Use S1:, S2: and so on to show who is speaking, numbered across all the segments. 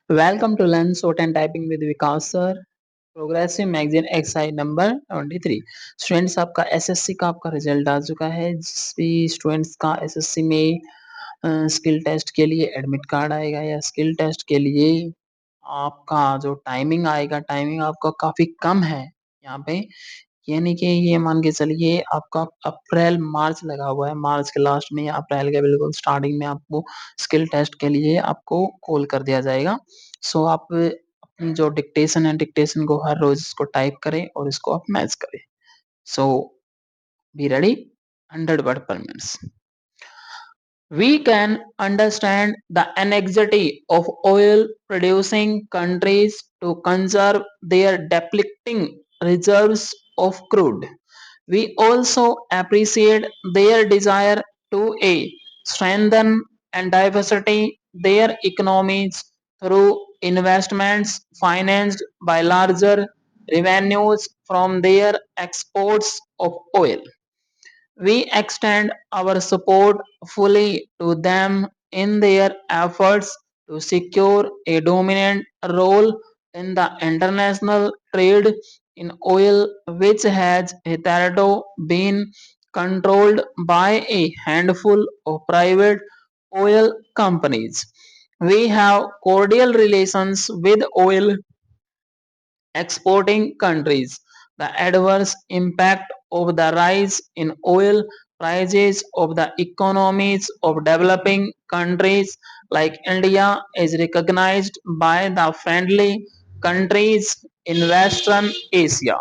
S1: Welcome to Learn Shorthand Typing with Vikas sir. Progressive magazine exercise number 23। Students आपका SSC का आपका result आ चुका है। जिस भी स्टूडेंट्स का एसएससी में स्किल टेस्ट के लिए एडमिट कार्ड आएगा या स्किल टेस्ट के लिए आपका जो टाइमिंग आएगा, टाइमिंग आपका काफ़ी कम है यहाँ पे, यानी कि ये मान के चलिए आपका अप्रैल मार्च लगा हुआ है, मार्च के लास्ट में या अप्रैल के बिल्कुल स्टार्टिंग में आपको स्किल टेस्ट के लिए आपको कॉल कर दिया जाएगा। सो आप अपनी जो डिक्टेशन है, डिक्टेशन को हर रोज इसको टाइप करें और इसको आप मैच करें। So be ready, 100 word per minute. We can understand the anxiety of oil producing countries to conserve their depleting reserves of crude. We also appreciate their desire to strengthen and diversity their economies through investments financed by larger revenues from their exports of oil. We extend our support fully to them in their efforts to secure a dominant role in the international trade in oil, which has hitherto been controlled by a handful of private oil companies. We have cordial relations with oil exporting countries. The adverse impact of the rise in oil prices of the economies of developing countries like India is recognized by the friendly countries in Western Asia.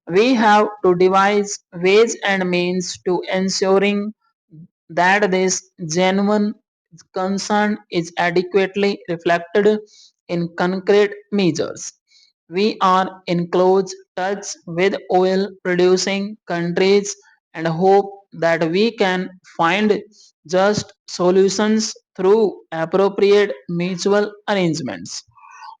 S1: We have to devise ways and means to ensuring that this genuine concern is adequately reflected in concrete measures. We are in close touch with oil producing countries and hope that we can find just solutions through appropriate mutual arrangements.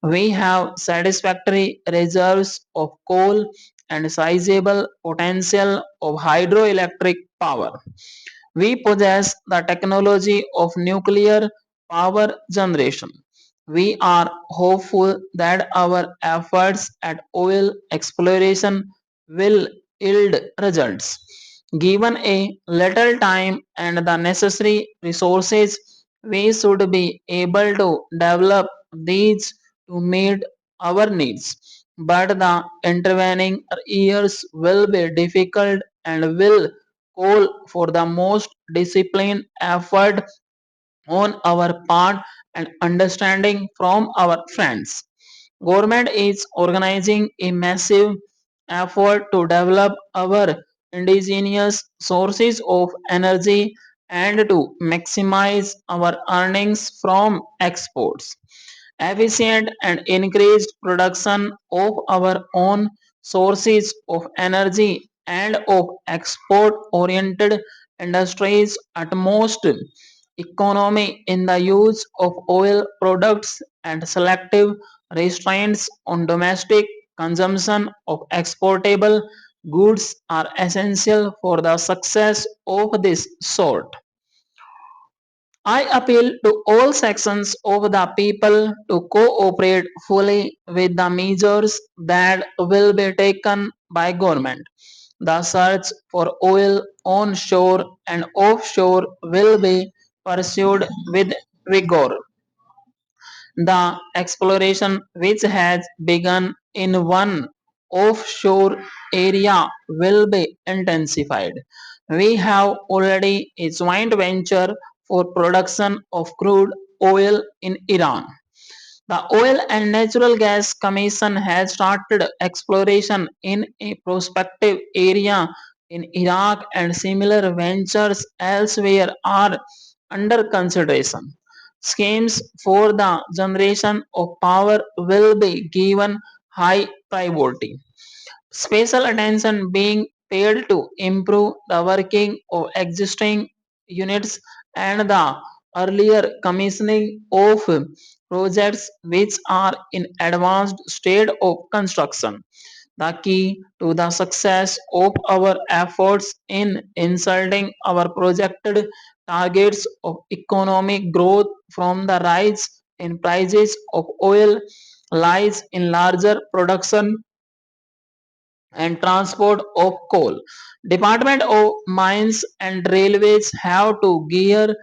S1: We have satisfactory reserves of coal and sizable potential of hydroelectric power. We possess the technology of nuclear power generation. We are hopeful that our efforts at oil exploration will yield results. Given a little time and the necessary resources, we should be able to develop these to meet our needs. But the intervening years will be difficult and will call for the most disciplined effort on our part and understanding from our friends. Government is organizing a massive effort to develop our indigenous sources of energy and to maximize our earnings from exports. Efficient and increased production of our own sources of energy and of export oriented industries at most economy in the use of oil products and selective restraints on domestic consumption of exportable goods are essential for the success of this sort. I appeal to all sections of the people to cooperate fully with the measures that will be taken by government. The search for oil on shore and offshore will be pursued with vigor. The exploration which has begun in one offshore area will be intensified. We have already a joint venture for production of crude oil in Iran. The Oil and Natural Gas Commission has started exploration in a prospective area in Iraq, and similar ventures elsewhere are under consideration. Schemes for the generation of power will be given high priority. Special attention being paid to improve the working of existing units and the earlier commissioning of projects which are in advanced state of construction. The key to the success of our efforts in inserting our projected targets of economic growth from the rise in prices of oil lies in larger production and transport of coal. Department of Mines and Railways have to gear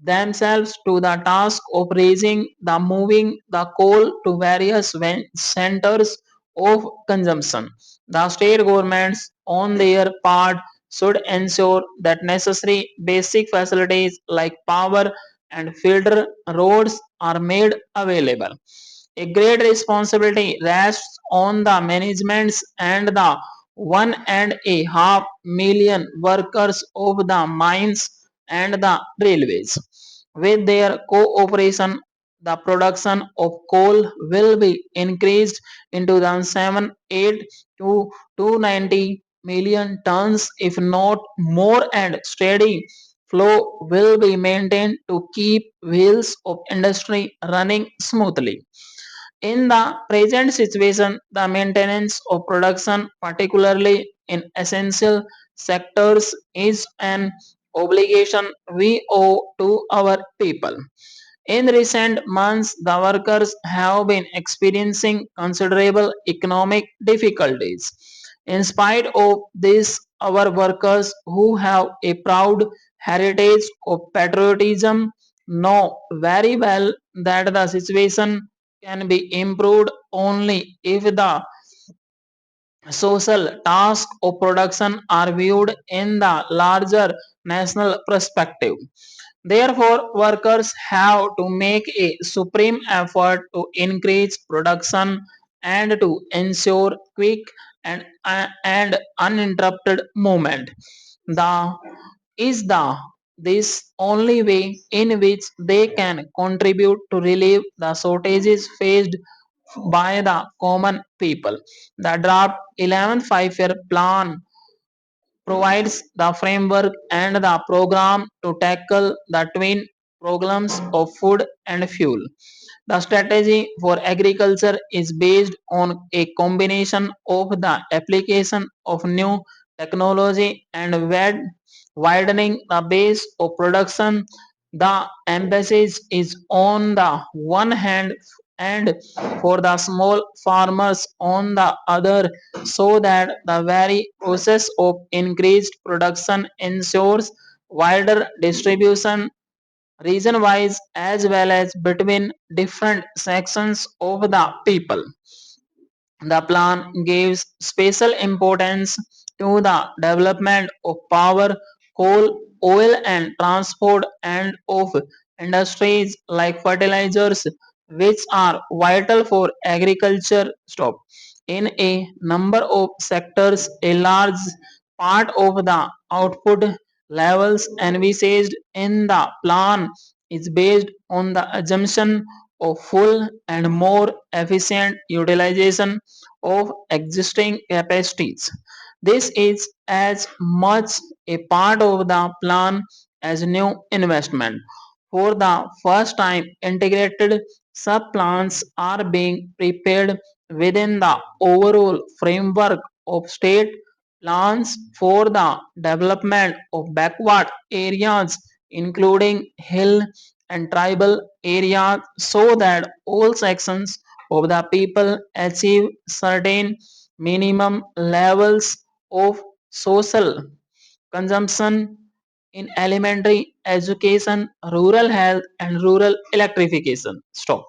S1: themselves to the task of raising the moving the coal to various centers of consumption. The state governments on their part should ensure that necessary basic facilities like power and filter roads are made available. A great responsibility rests on the managements and the 1.5 million workers of the mines and the railways. With their cooperation, the production of coal will be increased in 2007-8 to 290 million tons, if not more, and steady flow will be maintained to keep wheels of industry running smoothly. In the present situation, the maintenance of production, particularly in essential sectors, is an obligation we owe to our people. In recent months, the workers have been experiencing considerable economic difficulties. In spite of this, our workers who have a proud heritage of patriotism know very well that the situation can be improved only if the social tasks of production are viewed in the larger national perspective. Therefore, workers have to make a supreme effort to increase production and to ensure quick and uninterrupted movement. The is the this only way in which they can contribute to relieve the shortages faced by the common people. The draft 11th five-year plan provides the framework and the program to tackle the twin problems of food and fuel. The strategy for agriculture is based on a combination of the application of new technology and widening the base of production. The emphasis is on the one hand and for the small farmers on the other, so that the very process of increased production ensures wider distribution region wise as well as between different sections of the people. The plan gives special importance to the development of power, coal, oil, and transport, and of industries like fertilizers, which are vital for agriculture. Stop. In a number of sectors, a large part of the output levels envisaged in the plan is based on the assumption of full and more efficient utilization of existing capacities. This is as much a part of the plan as new investment. For the first time, integrated sub-plans are being prepared within the overall framework of state plans for the development of backward areas, including hill and tribal areas, so that all sections of the people achieve certain minimum levels of social consumption in elementary education, rural health, and rural electrification. Stop.